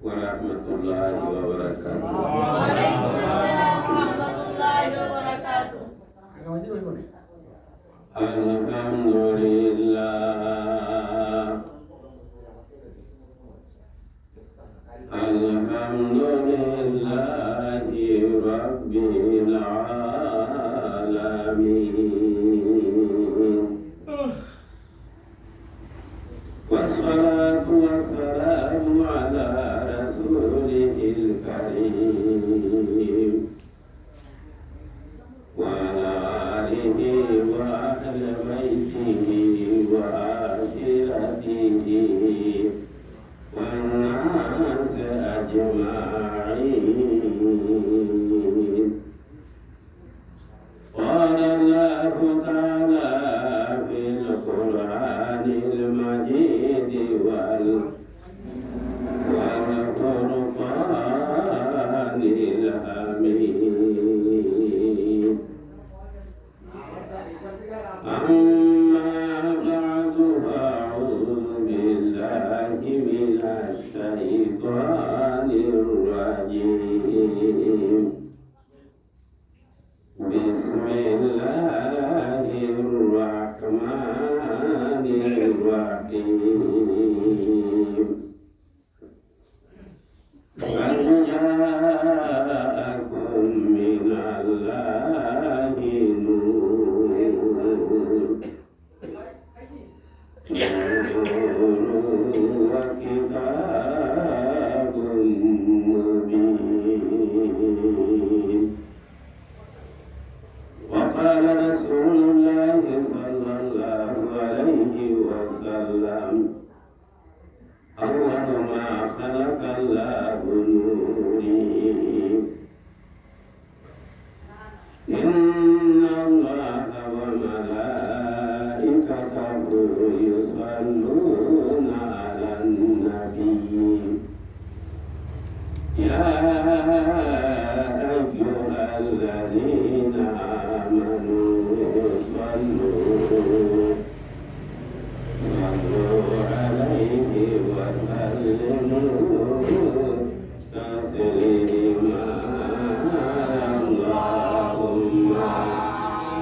warahmatullahi wabarakatuh. Waalaikumsalam warahmatullahi wabarakatuh. Alhamdulillah, alhamdulillahi rabbil alamin. Wassalatu wassalamu ala rasulihil karim wa ala alihi wa ahli baitihi wa akhiratihi wa nas ajma'in. Qala Allahu ta'ala fil Qur'anil Majid wal Qur'anil Hamid. Amma ba'du, a'udzu billahi minasy syaithanir rajim. Bismillahirrahmanirrahim. Qad ja'akum minallahi nur wa kitabun mubin. وقال رسول الله صلى الله عليه وسلم أول ما خلق الله نوري. إن الله وملائكته يصلون على النبي يا أيها الذين آمنوا صلوا عليه وسلموا تسليما. اللهم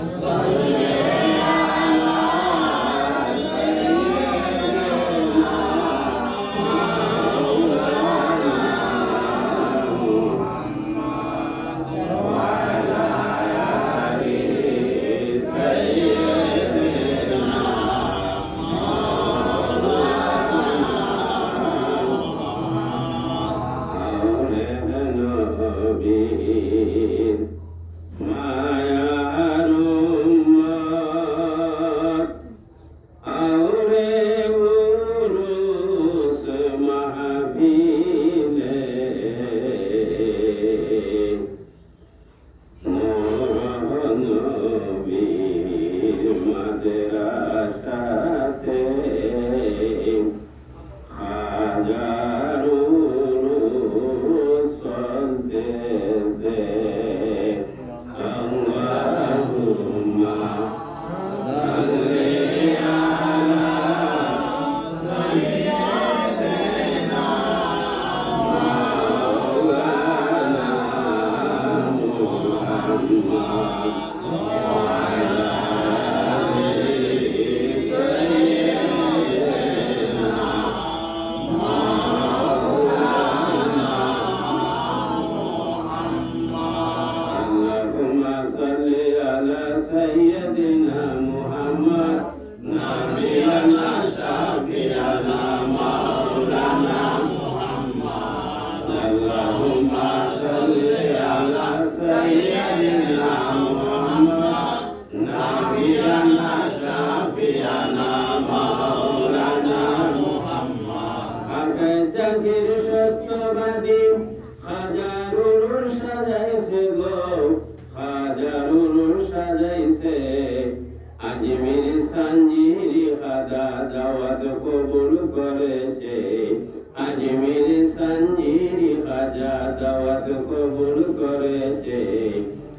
صل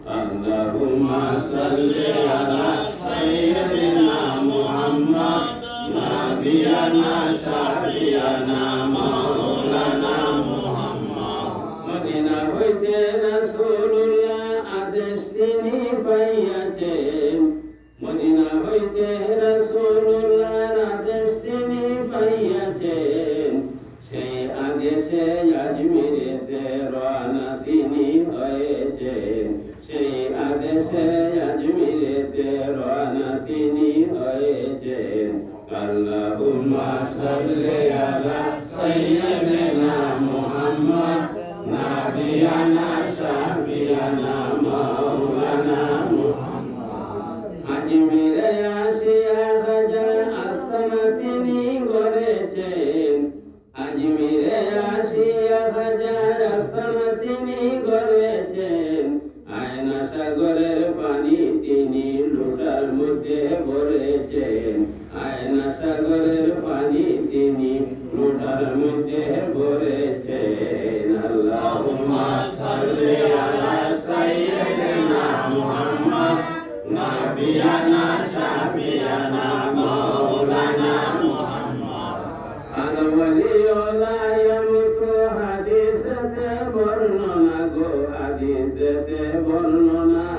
Allahumma salli ala sayyidina Muhammad nabiyana syafi'ana maulana Muhammad. আদেশে আজমিরেতে রওনা তিনি হয়েছেন, সেই আদেশে আজমিরেতে রওনা তিনি হয়েছেন। আল্লাহুম্মা সাল্লি আলা সাইয়্যিদিনা মুহাম্মদ নাবিয়ানা শাফিয়ানা মাওলানা মুহাম্মদ। আজমিরে আসিয়া হাজার আস্তানা তিনি গড়েছেন, আজমিরে আসিয়া হাজার আস্তানা তিনি গড়েছেন। আয়না সাগরের পানি তিনি লোটার মধ্যে ভরেছেন, আয়না সাগরের পানি তিনি লোটার মধ্যে ভরেছেন। আল্লাহুম্মা সাল্লি আলা সাইয়্যিদিনা মুহাম্মদ নাবিয়ানা শাফিয়ানা মাওলানা মুহাম্মদ। আর ওয়ালিউল্লাহ ইয়ামুতু হাদিসেতে বর্ণনা গো, হাদিসেতে বর্ণনা।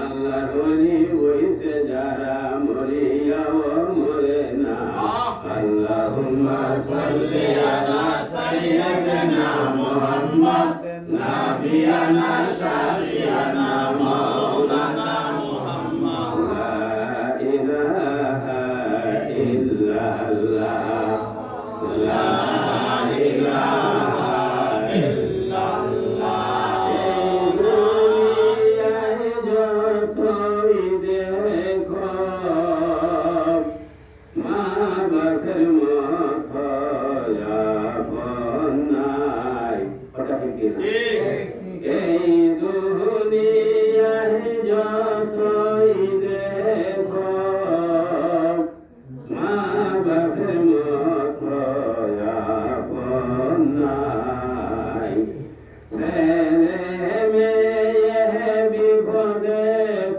আল্লাহর ওলি হইছে যারা মরিয়াও মরে না। আল্লাহুম্মা সাল্লি আলা সাইয়্যিদিনা মুহাম্মদ নাবিয়ানা শাফিয়ানা মাওলানা মুহাম্মদ। লা ইলাহা ইল্লাল্লাহ, লা ইলাহা ইল্লাল্লাহ। দুনিয়ায় যতই দেখো মা বাপের মতো আপন নাই। কথা ঠিক কি না? এই দুনিয়ায় যতই দেখো মা বাপের মতো আপন নাই। ছেলে মেয়ে বিপদে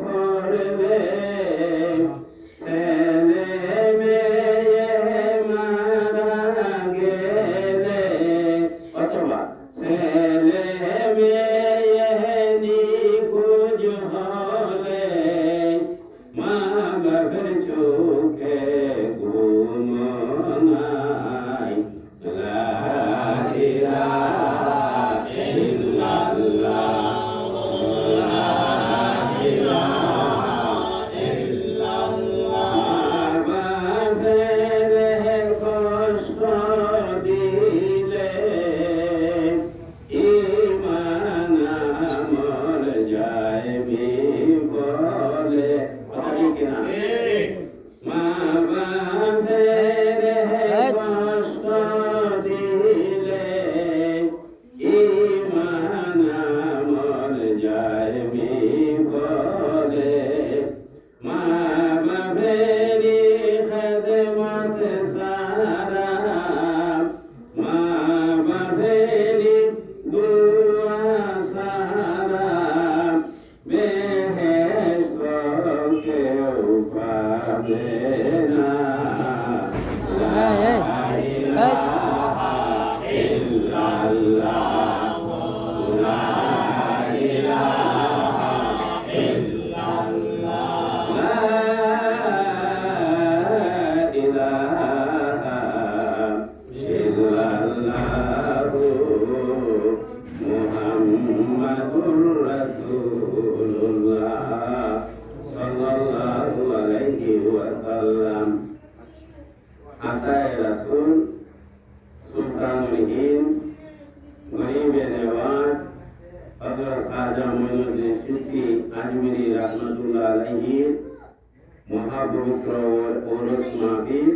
পড়লে, ছেলে মেয়ে মারা গেলে, অথবা ছেলে মেয়ে নিখোঁজ হলে, মা বাপের চোখে ঘুম নাই। লা ইলাহা ইল্লাল্লাহ, লা ইলাহা ইল্লাল্লাহ। মা বাপের কষ্ট দিলে ঈমান আমল যায় বিফলে। কথা ঠিক কি না? মা বাপের কষ্ট দিলে ঈমান আমল যায় বিফলে। মা বাপেরই খেদমত সারা, মা বাপেরই দুআ সারা, বেহেশত কেউ পাবে না। লা ইলাহা ইল্লাল্লাহ, লা ইলাহা ইল্লাল্লাহ, লা ইলাহা ইল্লাল্লাহ মুহাম্মাদুর রাসূলুল্লাহ সাল্লাল্লাহু আলাইহি ওয়াসাল্লাম। আতায়ে রাসূল সুলতানুল হিন্দ গরিবে নেওয়াজ হযরত খাজা মঈনুদ্দিন চিশতি আজমিরি রাহমাতুল্লাহ আলাইহি মহাপবিত্র ওরস মাহফিল।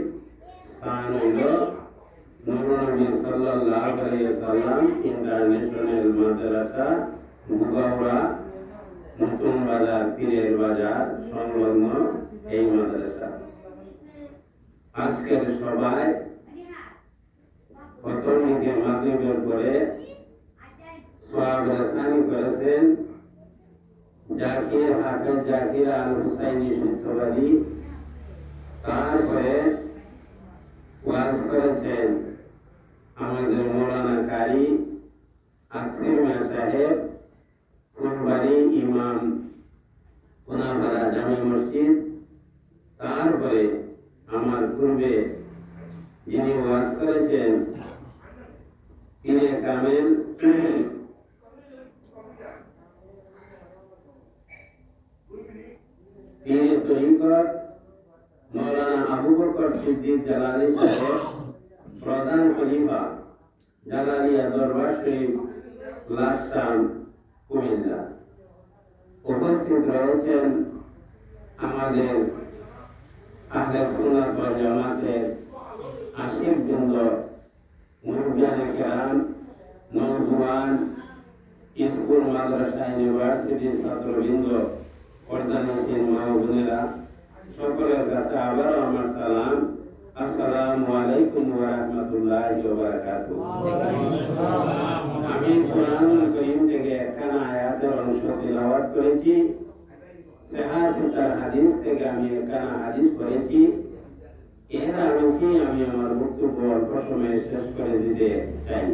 স্থান হইল নূরনবী সাল্লাল্লাহু আলাইহি ওয়াসাল্লাম ইন্টারন্যাশনাল মাদ্রাসা, গুগাউড়া, নতুন বাজার, পীরের বাজার সংলগ্ন এই মাদ্রাসা। আজকের সভায় প্রথম দিকে মাগরিবের পরে সোয়াব রাসানি করেছেন জাকির হাফেজ জাকির আল হুসাইনি সত্যবাদী। তারপরে ওয়াজ করেছেন আমাদের মৌলানা কারি আকসিম মিয়া সাহেব, ফুলবাড়ি ইমাম, কোনাপাড়া জামে মসজিদ। তারপরে আমার পূর্বে যিনি ওয়াজ করেছেন পীরে কামেল পীরে তরিকত মৌলানা আবু বকর সিদ্দিক জালালী সাহেব প্রধান খলিফা জালালিয়া দরবার শরীফ লাকসাম কুমিল্লা। উপস্থিত রয়েছেন আমাদের আহলে সুন্নাত ওয়াল জামাতের আশিক বৃন্দ, মুরব্বিয়ানে কেরাম, নওজোয়ান, স্কুল মাদ্রাসা ইউনিভার্সিটি ছাত্রবৃন্দ, পর্দানশীল মা ও বোনেরা, সকলের কাছে আবারও আমার সালাম। আসসালামু আলাইকুম ওয়া রাহমাতুল্লাহি ওয়া বারাকাতুহু। আমি কোরআনুল কারীম থেকে একখানা আয়াতের অংশ তিলাওয়াত করেছি। সিহাহ হাদিস থেকে আমি একখানা হাদিস পড়েছি। এর আলোকে আমি আমার বক্তব্য অল্প সময়ে শেষ করে দিতে চাই।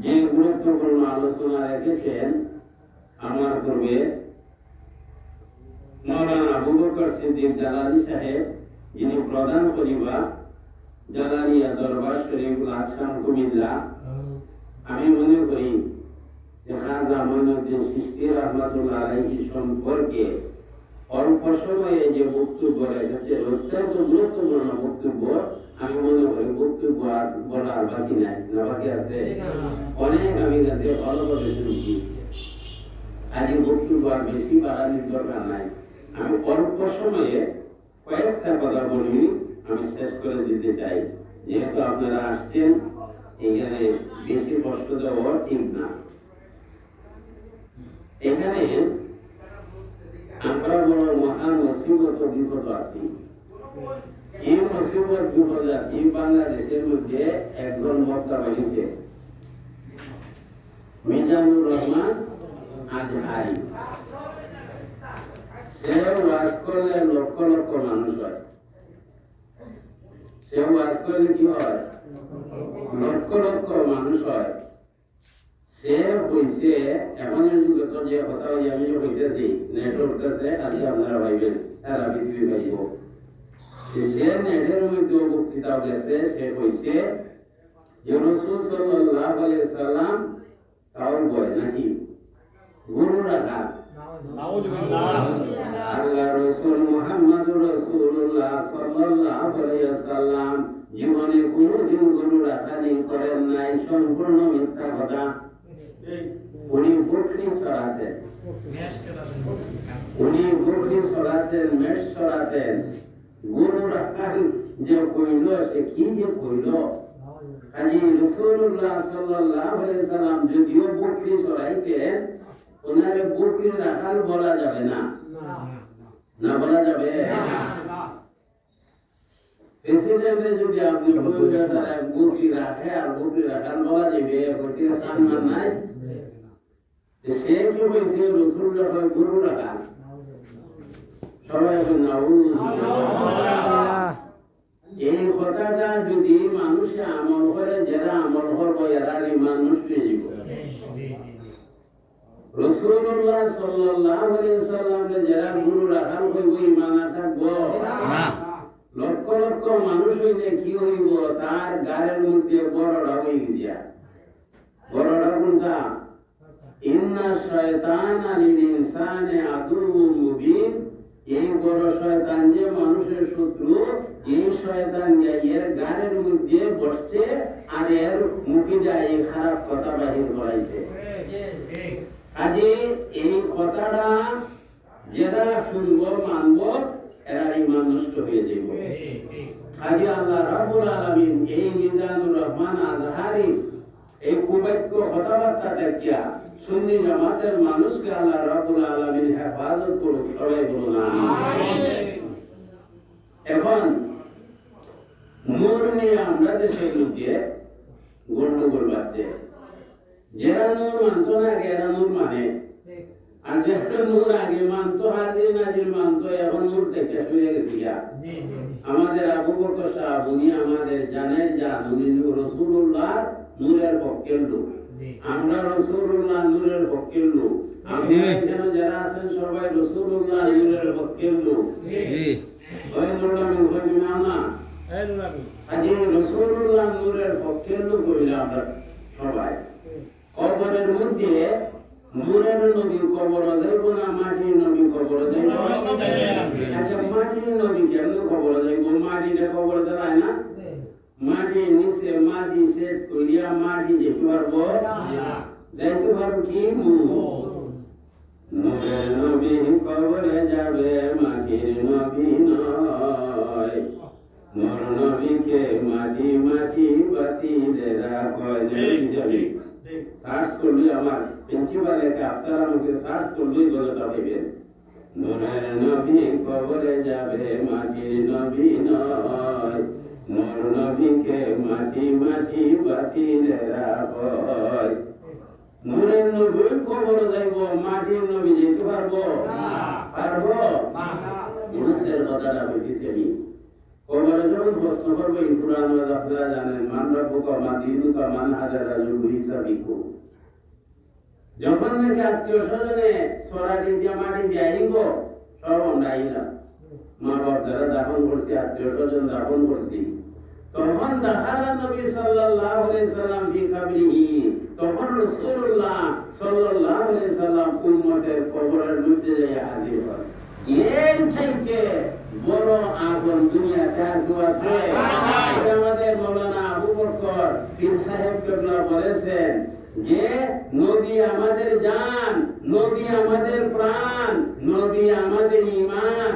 যে গুরুত্বপূর্ণ আলোচনা রেখেছেন আমার পূর্বে মৌলানা আবু বকর সিদ্দিক জালালী সাহেব, যিনি প্রধান খলিফা জালালিয়া দরবার শরীফ লাকসাম কুমিল্লা, আমি মনে করি যে খাজা মঈনুদ্দিন চিশতি রাহমাতুল্লাহ আলাইহি সম্পর্কে অল্প সময়ে যে বক্তব্য রেখেছে অত্যন্ত গুরুত্বপূর্ণ বক্তব্য। আমি মনে করি বক্তব্য আর বলার বাকি নাই, না বাকি আছে? অনেক আমি যাতে ভালো করে শুনছি, আজ বক্তব্য আর বেশি বাড়ানোর দরকার নাই। আমি অল্প সময়ে কয়েকটা কথা বলি, আমি শেষ করে দিতে চাই। যেহেতু আপনারা আসছেন, এখানে বেশি কষ্ট দেওয়া ঠিক না। এখানে আমরা বড় মহান মুসিবত বিপদ আছি। এই মুসিবত বিপদ এই বাংলাদেশের মধ্যে একজন বক্তা বেরিয়েছে, মিজানুর রহমান আজহারি। সে ওয়াজ করলে লক্ষ লক্ষ মানুষ হয়। সে ওয়াজ করলে কি হয়? লক্ষ লক্ষ মানুষ হয়। সে হইছে এমনের যুগে তো যে কথা আমি যে হইতেছি নেটওয়ার্ক আছে, আজকে আপনারা ভাইবেন সারা পৃথিবী ভাইব। সে নেটের মধ্যে বক্তৃতা গেছে। সে কইছে যে রাসূল সাল্লাল্লাহু আলাইহি সাল্লাম কাউর বয় নাকি গুরু রাখা। আল্লাহ রাসূল মুহাম্মদুর রাসূলুল্লাহ সাল্লাল্লাহু আলাইহি ওয়াসাল্লাম জীবনে কোনোদিন গরু রাখানি করেন নাই, সম্পূর্ণ মিথ্যা কথা। উনি বকরি চড়াতেন, মেষ চড়াতেন। গরু রাখার যে কইল, সে কি যে কইল। কাজী রাসূলুল্লাহ সাল্লাল্লাহু আলাইহি ওয়াসাল্লাম যদিও বকরি চড়াইতেন, ওনারে বকরি রাখাল বলা যাবে না, না বলা যাবে। প্রেসিডেন্টে যদি আপনি বকরি রাখে আর বকরি রাখাল বলা যাবে, বকরি সম্মান নাই। সে কি হয়েছে? রসুল যখন গরু রাখা, সবাই এই কথাটা যদি মানুষে আমল করে, যারা আমল করবো এরা ইমান নষ্ট হয়ে যাবে। রাসূলুল্লাহ সাল্লাল্লাহু আলাইহি ওয়াসাল্লাম যারা গরু রাখাল হইব, ইমান থাকবো না। লক্ষ লক্ষ মানুষ হইলে কি হইব? তার গায়ের মধ্যে বড়টা হয়ে গিয়া। বড়টা কোনটা? ইন্না শায়তানা লিল ইনসানি আদুউম মুবিন। এই বড় শয়তান যে মানুষের শত্রু, এই শয়তান এর গায়ের মধ্যে বসছে আর এর মুখে যায় খারাপ কথা বাহির করাইছে। কাজে এই কথাটা যারা শুনবো মানবো, এরা ইমান নষ্ট হয়ে যাবে। কাজে আল্লাহ রাব্বুল আলামিন এই মিজানুর রহমান আজহারি এই কুবাইক্য কথাবার্তা দেখিয়া সুন্নি জামাতের মানুষকে আল্লাহ রাব্বুল আলামিন হেফাজত করুক। সবাই বলুন আমিন। এখন নূর নিয়ে আমরা দেশের লোকে গন্ডগোল বাজছে। যারা নূর মানতো না, এরা নূর মানে। আর যারা নূর আগে মানতো, হাজির নাজির মানতো, এখন নূর থেকে সরে গেছি। আমাদের আবু বকর সাহেব, উনি আমাদের জানেন যান, উনি রাসূলুল্লাহ নূরের পক্ষের লোক। আমরা রাসূলুল্লাহ নূরের পক্ষের লোক। আমরা এখানে যারা আছেন সবাই রাসূলুল্লাহ নূরের পক্ষের লোক। ওই নূরটা মিল হইবে না। আজকে রাসূলুল্লাহ নূরের পক্ষের লোক হইলে আমরা সবাই কবরের মধ্যে নূরের নবী কবর যাইব না মাটির নবী কবর যাইব? আচ্ছা মাটির নবী কেমন কবর যাইব? মাটিতে কবর দেয় না, মাটির নিচে মাটি সেট করিয়া মাটি যেতে পারবো? যাইতে পারবো কি? নূরের নবী কবরে যাবে, মাটির নবী নয়। নূর নবীকে মাটি মাটি বাতিলেরা কয় যাবে। সার্চ করলে আমার প্রিন্সিপাল একা আফসার আমাকে সার্চ করলেই গলাটা পাইবে। নূরের নবী কবরে যাবে, মাটির নবী নয়। নূর নবীকে মাটি মাটি বাতিলেরা কয়। নূরের নবী কবরে যাইব, মাটির নবী যেতে পারবো? পারবো? ইউনুসের কথাটা বলতেছি আমি। কবরে যখন প্রশ্ন করবো ইফরান আপনারা জানেন, মান রাব্বুকা মা দীনুকা মান হাদা রাজুল হিসাবিকু। যখন নাকি আত্মীয় স্বজনে সরাটি দিয়ে মাটি দিয়ে আইব, সব আমরা আইলাম, মা বাপ যারা দাফন করছি, আত্মীয় স্বজন দাফন করছি, তখন দাখালা নবী সাল্লাল্লাহু আলাইহি সাল্লাম ফি কবরিহি, তখন রাসূলুল্লাহ সাল্লাল্লাহু আলাইহি সাল্লাম উম্মতের কবরের মধ্যে যাইয়া হাজির হয়। এর চাইতে বড় আগুন দুনিয়াতে আর কেউ আছে? আমাদের মাওলানা আবু বকর পীর সাহেব কেবলা বলেছেন যে নবী আমাদের জান, নবী আমাদের প্রাণ, নবী আমাদের ঈমান,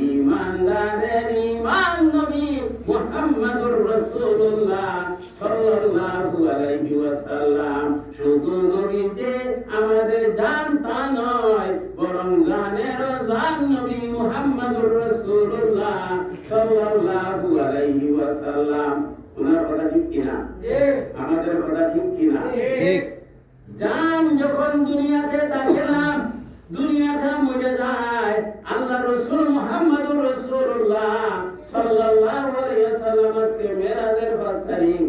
ঈমানদারের ঈমান নবী মুহাম্মদুর রাসূলুল্লাহ সাল্লাল্লাহু আলাইহি ওয়াসাল্লাম। শুধু নবী যে আমাদের জান তা নয়, বরং জানেরও জান নবী মুহাম্মদুর রাসূলুল্লাহ সাল্লাল্লাহু আলাইহি ওয়াসাল্লাম। ওনার কথা ঠিক কিনা? আমাদের কথা ঠিক কিনা? ঠিক। জান যখন দুনিয়াতে দাখিলাম, দুনিয়াটা মরে যায়, আল্লাহ রাসূল মুহাম্মদুর রাসূলুল্লাহ সাল্লাল্লাহু আলাইহি ওয়াসাল্লাম আজকে মেরাজের 5 তারিখ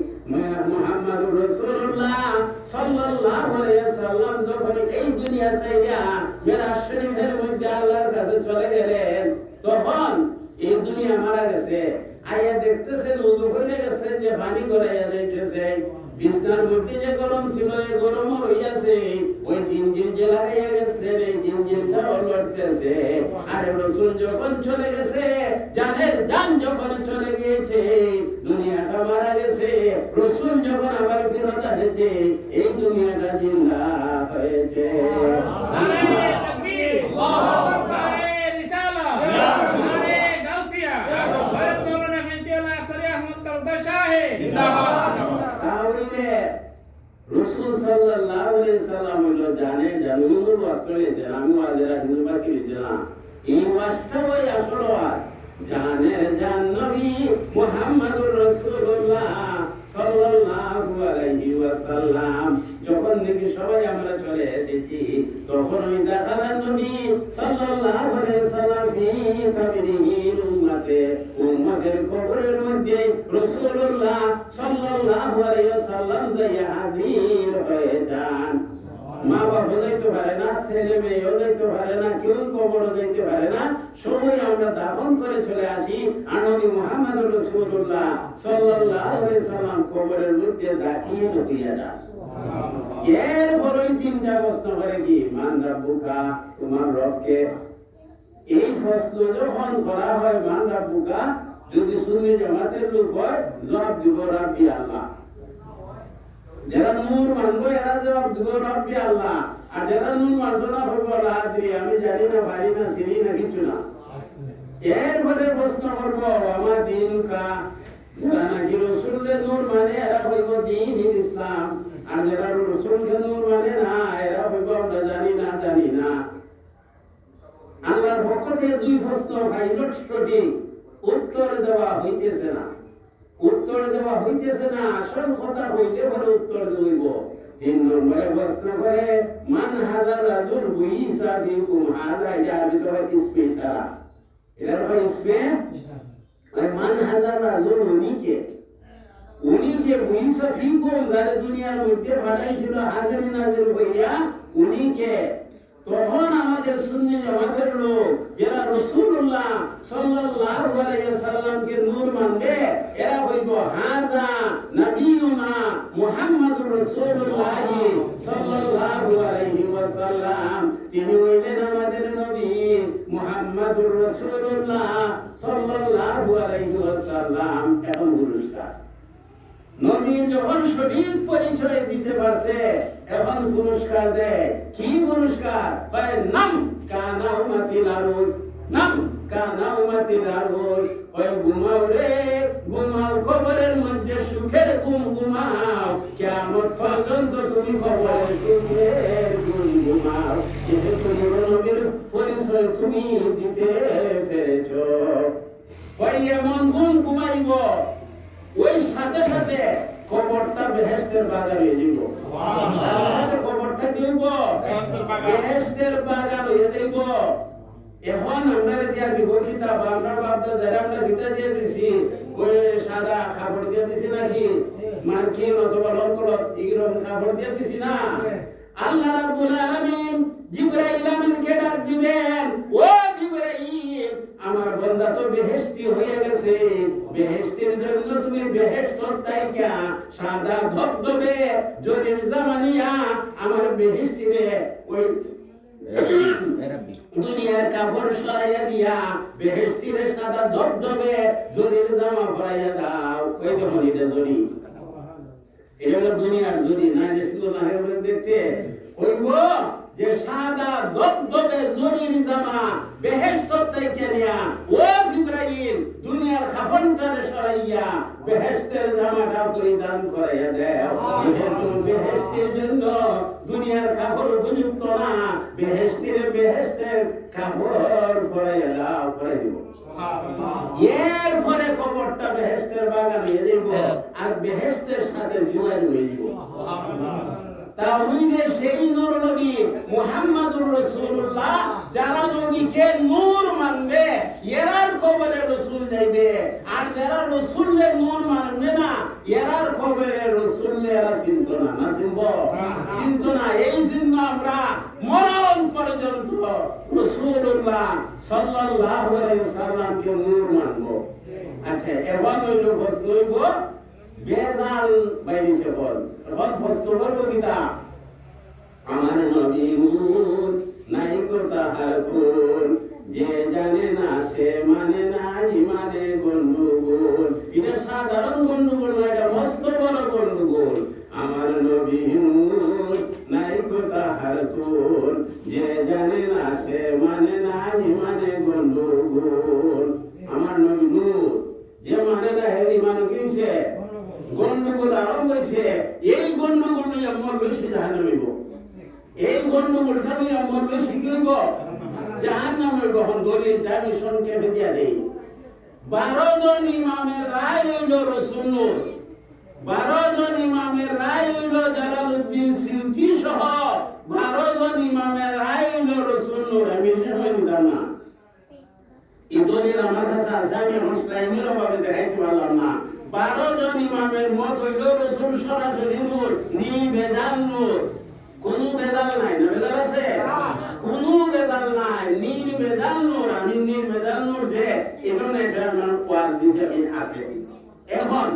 মুহাম্মদুর রাসূলুল্লাহ সাল্লাল্লাহু আলাইহি ওয়াসাল্লাম যখন এই দুনিয়া ছাইরা মেরাজ শরীফের মধ্যে আল্লাহর কাছে চলে গেলেন, তখন এই দুনিয়া মারা গেছে। আইয়া দেখতেছেন ওযু করে গেছেন যে পানি গড়াইয়া যাইতেছে, বিছনার মধ্যে যে গরম ছিল এই গরম হইয়াছে, ওই জিনজিন যে লাগাইয়া গেছেন এই জিনজিনটা লড়তেছে। আর রাসূল যখন চলে গেছে, জানের জান যখন চলে গিয়েছে, দুনিয়াটা মারা গেছে, রাসূল যখন আবার ফিরত আসছে, এই দুনিয়াটা জিন্দা হয়েছে। আল্লাহু আকবার। রিসালাহ নারে গাউসিয়া হযরত মাওলানা ফেঞ্চিয়াল আশরি আহমদ তালুকদার সাহেব জিন্দাবাদ। তাহলে রাসূল সাল্লাল্লাহু আলাইহি সাল্লাম হলো জানে জানুর অস্ট্রেলিয়া আমি আজরা হিন্দু বাকি জানা এই ওয়াসটা ওই আসল ওয়াজ জানের জান নবী মুহাম্মদুর রাসূলুল্লাহ সাল্লাল্লাহু আলাইহি ওয়াসাল্লাম। যখন নাকি সবাই আমরা চলে এসেছি, তখন ওই দাখালার নবী সাল্লাল্লাহু আলাইহি সাল্লাম ফি কবরিহি উম্মতের কবরের মধ্যে রাসূলুল্লাহ সাল্লাল্লাহু আলাইহি ওয়াসাল্লাম যাইয়া হাজির হয়ে যান। মা বাবা যাইতে পারে না, ছেলে মেয়েও যাইতে পারে না, কেউ কবর যাইতে পারে না, সবাই আমরা দাফন করে চলে আসি। আর নবী মুহাম্মদুর রাসূলুল্লাহ সাল্লাল্লাহু আলাইহি সাল্লাম কবরের মধ্যে দাখিল হইয়া যান। এরপরই তিনটা প্রশ্ন করে কি, মান রাব্বুকা, তোমার রবকে। এই প্রশ্ন যখন করা হয় মান রাব্বুকা, যদি সুন্নি জামাতের লোক হয় জবাব দিব রাব্বি আল্লাহ। যারা নূর মানবো এরা জবাব দিব রাব্বি আল্লাহ। আর যারা নূর মানবো না বলবো রাত্রি আমি জানি না, পারি না, চিনি না, কিছু না। এরপরে প্রশ্ন করবো আমার দিনুকা, যারা নাকি রাসূলের নূর মানে এরা হইব দ্বীন ইসলাম। আর যারা রাসূলকে নূর মানে না এরা হইব আমরা জানি না, জানি না। আল্লাহর পক্ষ থেকে দুই প্রশ্ন পাইলট সঠিক উত্তর দেওয়া হইতেছে না, উত্তর দেওয়া হইতেছে না। আসল কথা হইলে পরে উত্তর দেব। 3 নম্বরে প্রশ্ন করে মান হাযার রাজুল বুইসা ফিকুম, হাযা এটা আমি তো ইসমে ছাড়া, এটা হয় ইসমে। আর মান হাযার রাজুল উনিকে, উনিকে বুইসা ফিকুম, যারা দুনিয়ার মধ্যে পাঠাইছিল হাজির নাজির হইয়া, উনিকে তখন আমাদের সুন্নি জামাতের লোক যারা রাসূলুল্লাহ সাল্লাল্লাহু আলাইহি ওয়াসাল্লামকে নূর মানবে এরা হইব হাযা নবিয়ুনা মুহাম্মাদুর রাসূলুল্লাহ সাল্লাল্লাহু আলাইহি ওয়াসাল্লাম। তিনি হইলেন আমাদের নবী মুহাম্মাদুর রাসূলুল্লাহ সাল্লাল্লাহু আলাইহি ওয়াসাল্লাম। এখন পুরস্কার নবী যখন সঠিক পরিচয় দিতে পারছে এখন পুরস্কার দেয়। কি পুরস্কার? কয় নাম কানা উম্মতিল আরুস, নাম কানা উম্মতিল আরুস। কয় ঘুমাও রে ঘুমাও, কবরের মধ্যে সুখের ঘুম ঘুমাও, কিয়ামত পর্যন্ত তুমি কবরের সুখের ঘুম ঘুমাও। যেহেতু নবীর পরিচয় তুমি দিতে পেরেছো, কয় এমন ঘুম ঘুমাইব ওই সাথে সাথে কবরটা বেহেশতের বাগান হয়ে যাব। সুবহানাল্লাহ। কবরটা কি হইব? বেহেশতের বাগান হয়ে যাব। এখন আমরা দিয়া দিব কিতাব, আমরা বাপদা যারা আমরা কিতাব দিয়ে দিছি ওই সাদা কাপড় দিয়ে দিছি নাকি মার্কিন অথবা লঙ্কলত এরকম কাপড় দিয়ে দিছি না। আল্লাহ রাব্বুল আলামিন জিবরাইল আমিনকে ডাক দিবেন, ও জিবরাইল আমার বান্দা তো বেহেশতি হয়ে গেছে, বেহেশতের জন্য তুমি বেহেশত তাইকা সাদা ধবধবে জরির জামানিয়া আমার বেহেশতিরে ওই দুনিয়ার কাপড় সরাইয়া দিয়া বেহেশতিরে সাদা ধবধবে জরির জামা পরাইয়া দাও। ওই দেখুন এটা জরি, এটা হলো দুনিয়ার জরি না, এটা শুধু না হয়ে দেখতে হইব যে সাদা ধবধবে জরির জামা বেহেশত থেকে নিয়া ও জিবরাইল দুনিয়ার কাফনটারে সরাইয়া বেহেশতের জামাটা পরিধান করাইয়া দাও। যেহেতু বেহেশতের জন্য দুনিয়ার কাপড় উপযুক্ত না, বেহেশতের কাপড় পরাইয়া দাও, পরাই দিব। এরপরে কবরটা বেহেশতের বাগান হয়ে যাব আর বেহেশতের সাথে জুয়ার হয়ে যাব। তাহলে সেই নূর নবী মুহাম্মাদুর রাসূলুল্লাহ যারা নবীকে নূর মানবে এরার কবরে রাসূল যাইবে, আর যারা রাসূলের নূর মানবে না এরার কবরে রাসূল এরা চিনত না। না চিনত না। এই জন্য আমরা মরণ পর্যন্ত রাসূলুল্লাহ সাল্লাল্লাহু আলাইহি ওয়াসাল্লামকে নূর মানব। আচ্ছা এখন হইল প্রশ্ন হইব বেজাল বাইরিছে বল, এখন প্রশ্ন করব কিতা আমার নবী নূর নাই কথা হাতুন, যে জানে না সে মানে না ইমানে গন্ডগোল। এটা সাধারণ গন্ডগোল না, এটা মস্ত বড় গন্ডগোল। আমার নবী নূর নাই কথা হাতুন, যে জানে না সে মানে না ইমানে গন্ডগোল। আমার নবী নূর যে মানে না এর ইমান কিছে গন্ডগোল আরম্ভ হয়েছে। এই গন্ডগোল নিয়ে আমার বেশি জাহান্নামে হইব, এই গন্ডগোলটা নিয়ে আমার বেশি কি হইব জাহান্নামে হইব। এখন দলিলটা আমি সংক্ষেপে দিয়া দেই। 12 জন ইমামের রায় হইল রাসূল নূর, 12 জন ইমামের রায় হইল জালালউদ্দিন সিউতি সহ 12 জন ইমামের রায় হইল রাসূল নূর। আমি সময় নিতাম না, এই দলিল আমার কাছে আছে, আমি আমার টাইমের অভাবে দেখাইতে পারলাম না। 12 জন ইমামের মত হইল রাসূল সরাসরি নূর, নির্ভেজাল নূর, কোনো ভেজাল নাই। না ভেজাল আছে? কোনো ভেজাল নাই, নির্ভেজাল নূর। আমি নির্ভেজাল নূর যে এটা না, এটা আমার ওয়াজ দিছে আমি আছে। এখন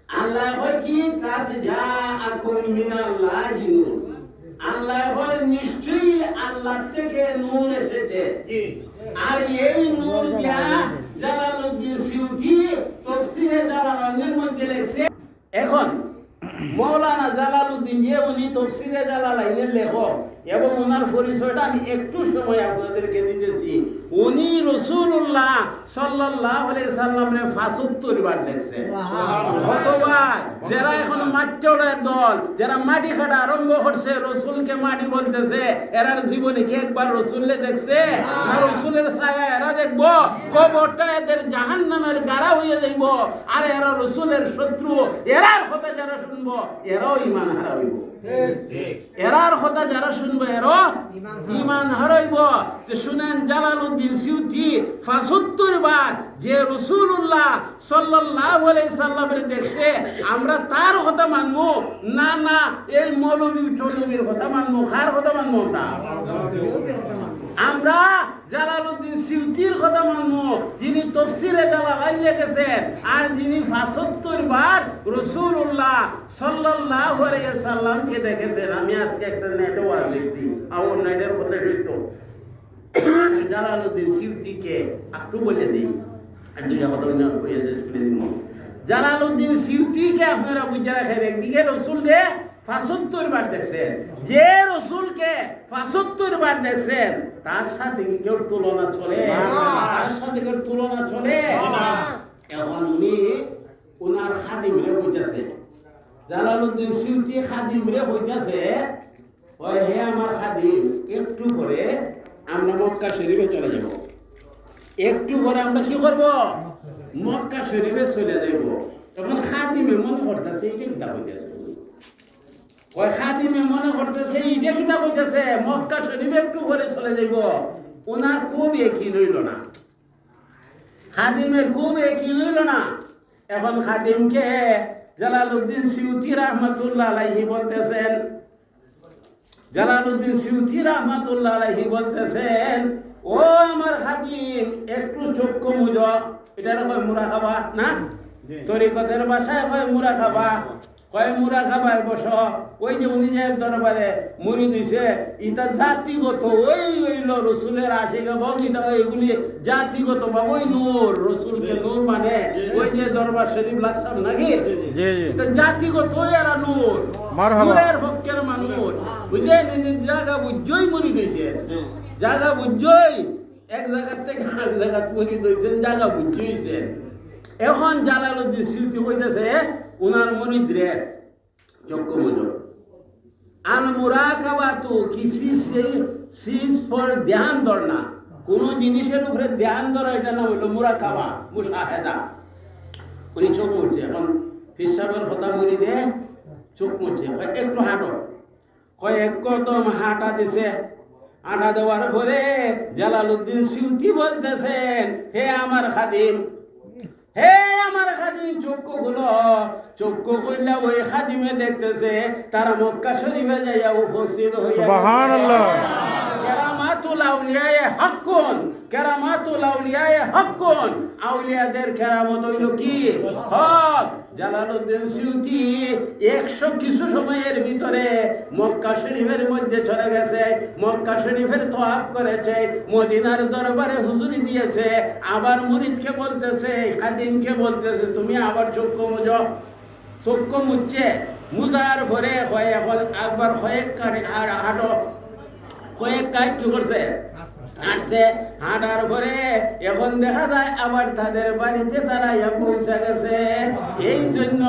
আল্লাহ হয় কি কাদ জাআকুম মিনাল্লাহি নূর, আল্লাহ হয় নিশ্চয়ই আল্লাহ থেকে নূর এসেছে। আর এই নূর দিয়া জালালউদ্দিন সিউতি তাফসীরে জালালাইনের মধ্যে লেখছে। এখন মাওলানা জালালউদ্দিন যে উনি তাফসীরে জালালাইনের লেখক এবং ওনার পরিচয়টা আমি একটু সময় আপনাদেরকে দিতেছি। উনি রাসূলুল্লাহ সাল্লাল্লাহু আলাইহি সাল্লামের 75 বার দেখছেন। কতবার? যারা এখন মাটির দল, যারা মাটি কাটা আরম্ভ করছে, রাসূলকে মাটি বলতেছে, এরার জীবনে কি একবার রাসূলকে দেখছে? না, রাসূলের ছায়া এরা দেখবো, কবরটা এদের জাহান্নামের গাড়া হয়ে যাইব। আর এরা রাসূলের শত্রু, এরার কথা যারা শুনবো এরাও ঈমান হারা হইব। এরার কথা যারা শুনবে এরও ইমান হারাইব। যে শুনেন জালালউদ্দিন সিউতি ৭৫ বার যে রাসূলুল্লাহ সাল্লাল্লাহু আলাইহি সাল্লামের দেখছে আমরা তার কথা মানবো না না এই মৌলবী টৌলবীর কথা মানবো, কার কথা মানবো? আমরা জালালউদ্দিন সিউতির কথা মানবো, যিনি তাফসীরে জালালাইন লিখেছেন আর যিনি ৭৫ বার রাসূলুল্লাহ সাল্লাল্লাহু আলাইহি সাল্লামকে দেখেছেন। আমি আজকে একটা নেটে ওয়াজ লিখছি, আমার নেটের কথা হইতো জালালউদ্দিন সিউতিকে একটু বলে দিই, আর দুইটা কথা বলে শেষ করে দিব। জালালউদ্দিন সিউতিকে আপনারা বুঝে রাখেন, একদিকে রাসূল রে ৭৫ বার দেখছেন, যে রসুলকে ৭৫ বার দেখছেন তার সাথে কি কেউ তুলনা চলে? তার সাথে কেউ তুলনা চলে? এখন উনি ওনার খাদিম রে হইতেছে, জালালউদ্দিন সিউতি খাদিম রে হইতেছে, ওই হে আমার খাদিম একটু করে আমরা মক্কা শরীফে চলে যাব, একটু করে আমরা কি করব? মক্কা শরীফে চলে যাব। তখন খাদিমে মনে করতেছে এটা কিতা হইতেছে, ওই খাদিমে মনে করতেছে এটা কিতা কইতেছে মক্কা শরীফে একটু করে চলে যাইব। ওনার খুব একই লইল না, খাদিমের খুব একই লইল না। এখন খাদিমকে জালালউদ্দিন সিউতি রাহমাতুল্লাহ আলাইহি বলতেছেন, জালালউদ্দিন সিউতি রাহমাতুল্লাহ আলাইহি বলতেছেন, ও আমার খাদিম একটু চক্ষু মুজো, এটা কয় মুরাকাবা না, তরিকতের ভাষায় কয় মুরাকাবা, কয় মুরা খাবায় বস। ওই যে উনি যে দরবারে মুড়ি দিছে ইটা জাতিগত ওই হইল রসুলের আশিকা বগিতা, এগুলি জাতিগত বা ওই নূর, রসুলকে নূর মানে ওই যে দরবার শরীফ লাগছাম নাকি, এটা জাতিগত এরা নূর, নূরের হকের মানুষ বুঝছেন। জায়গা বুঝই মুড়ি দিছে, জায়গা বুঝই এক জায়গার থেকে আরেক জায়গা মুড়ি দিয়েছেন, জায়গা বুঝইছেন। এখন জালালউদ্দিন সিউতি কইতেছে উনার মুরিদরে চক্ষু মুজো, আল মুরাকাবাতু কিসি সিজ ফর ধ্যান ধরনা, কোন জিনিসের উপরে ধ্যান ধরা, এটা নাম হইল মুরাকাবা, মুশাহেদা। উনি চোখ মুড়ছে, এখন ফিসাবের কথা মুরিদে চোখ মুড়ছে, একটু হাঁটো, কয় এক কদম হাঁটা দিছে, হাঁটা দেওয়ার পরে জালালউদ্দিন সিউতি বলতেছেন, হে আমার খাদিম, হে আমার খাদিম চক্ষু খুলো। চক্ষু খুললে ওই খাদিমে দেখতেছে তারা মক্কা শরীফে যাইয়া উপস্থিত হইয়া সুবহানাল্লাহ। কেরামাতুল আউলিয়ায়ে হাক্কুন, কেরামাতুল আউলিয়ায়ে হাক্কুন, আউলিয়াদের কেরামত হইল কি হক। জালালউদ্দিন সিউতি 100 কিছু সময়ের ভিতরে মক্কা শরীফের মধ্যে চলে গেছে, মক্কা শরীফের তওয়াফ করেছে, মদিনার দরবারে হুজুরি দিয়েছে, আবার মুরিদকে বলতেছে, খাদিমকে বলতেছে তুমি আবার চক্ষু মুজো। চক্ষু মুছছে, মুজার পরে হয় এখন একবার কয়েক হাঁটো, কয়েক কাজ কি করছে হাঁটছে, হাঁটার পরে এখন দেখা যায় আবার তাদের বাড়িতে তারা পৌঁছে গেছে। এই জন্য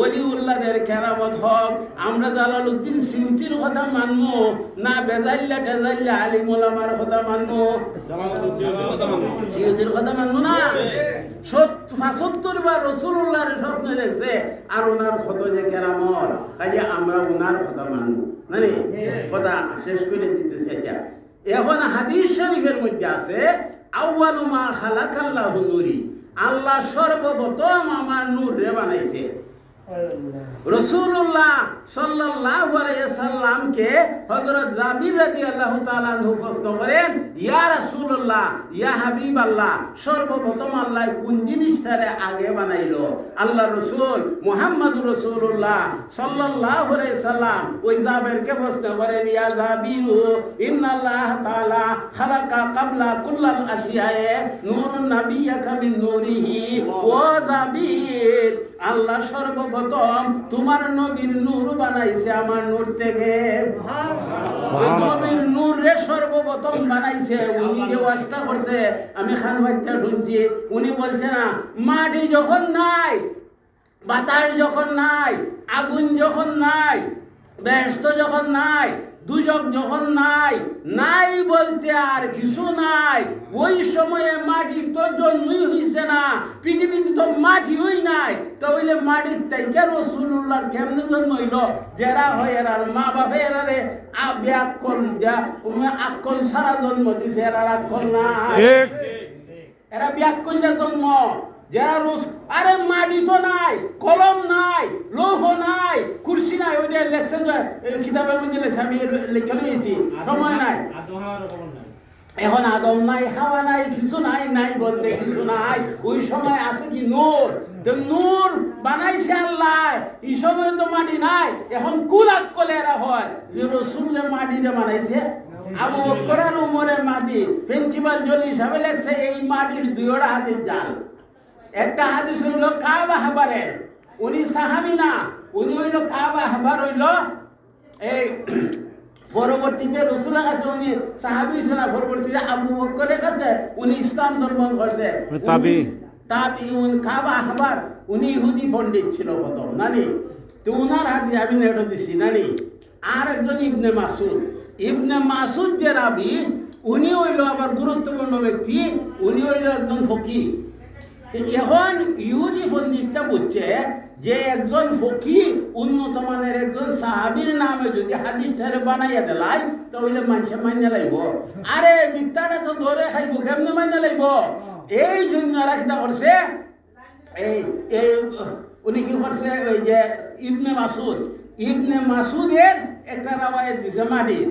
ওলিউল্লাহদের কেরামত হক আমরা জালালউদ্দিন সিউতির কথা মানবো না বেজাল্লা টেজাল্লা আলিম ওলামার কথা মানবো? সিউতির কথা মানবো না। ৭৫ বার রাসূলুল্লাহর স্বপ্ন দেখছে আর ওনার কত যে কেরামত, কাজে আমরা ওনার কথা মানবো মানে কথা শেষ করে দিতেছে। এখন হাদিস শরীফের মধ্যে আছে আউয়ালু মা খালাকাল্লাহু নূরি, আল্লাহ সর্বপ্রথম আমার নূর রে বানাইছে। রাসূলুল্লাহ সাল্লাল্লাহু আলাইহি সাল্লামকে হযরত জাবির রাদিয়াল্লাহু তাআলা আনহু প্রশ্ন করেন, ইয়া রাসূলুল্লাহ, ইয়া হাবিবাল্লাহ, সর্বপ্রথম আল্লাহ কোন জিনিসটারে আগে বানাইলো? আল্লাহ রাসূল মুহাম্মদুর রাসূলুল্লাহ সাল্লাল্লাহু আলাইহি সাল্লাম ওই জাবিরকে প্রশ্ন করেন, ইয়া জাবিরু ইন্নাল্লাহ তাআলা খালাকা ক্বাবলা কুল্লাল আশিয়ায়ে নূরুন নাবিয়্যাকা মিন নূরিহি। ও জাবির, আল্লাহ সর্বপ্রথম তোমার নবীর নূর বানাইছে আমার নূর থেকে। নবীর নূর রে সর্বপ্রথম বানাইছে। উনি যে ওয়াজটা করছে আমি খান বাচ্চা শুনছি, উনি বলছে না মাটি যখন নাই, বাতাস যখন নাই, আগুন যখন নাই, বেহেশত যখন নাই, দুজক যখন নাই, নাই বলতে আর কিছু নাই, ওই সময়ে মাটির তো জন্মই হইছে না, পৃথিবীতে তো মাটি হই নাই, তাহলে মাটির তাইকে রাসূলুল্লাহর কেমনে জন্ম হইল? যারা হয় এরার মা বাপে এরারে আক্কল সারা জন্ম দিছে, এরার আক্কল নাই, এরা ব্যাককল্যা জন্ম। যারা আরে মাটি তো নাই, কলম নাই, লৌহ নাই, কুরসি নাই, ওইটা লেখছেন কিতাবের মধ্যে লেখছে, আমি লেখা লইছি, সময় নাই। এখন আদম নাই, হাওয়া নাই, কিছু নাই, নাই বলতে কিছু নাই। ওই সময় আছে কি নূর, তো নূর বানাইছে আল্লাহ, এই সময় তো মাটি নাই। এখন কুল আক্কলে এরা হয় যে রাসূলের মাটিতে বানাইছে, আবু বকর আর ওমরের মাটি। প্রিন্সিপাল জলি সাহেব লেখছে এই মাটির দুইটা হাতের জাল। একটা হাদিস হইল কাবা হাবারের, উনি সাহাবী না, উনি হইল কাবা হাবার হইল এই পরবর্তীতে রাসূলের কাছে উনি সাহাবী ছিল না, পরবর্তীতে আবু বকরের কাছে উনি ইসলাম ধর্ম করছে। তাবিউন কাবা হাবার, উনি ইহুদি পণ্ডিত ছিল প্রথম নানি, তো উনার হাদিস আমি নেটো দিছি নানি। আর একজন ইবনে মাসুদ, ইবনে মাসুদ যে রাবি, উনি হইল আবার গুরুত্বপূর্ণ ব্যক্তি, উনি হইল একজন ফকিহ। এখন ইহুদি পণ্ডিতটা বুঝছে যে একজন ফকিহ উন্নত মানের একজন সাহাবীর নামে যদি হাদিসটারে বানাইয়া দেলাই তাহলে মানুষে মাইনা লাইব, আরে মিথ্যাটা তো ধরে খাইব, কেমনে মাইনা লাইব? এই জন্য রাখতে করছে এই এই উনি কি করছে, ওই যে ইবনে মাসুদের একটা রাওয়ায়াত দিছে মাটির,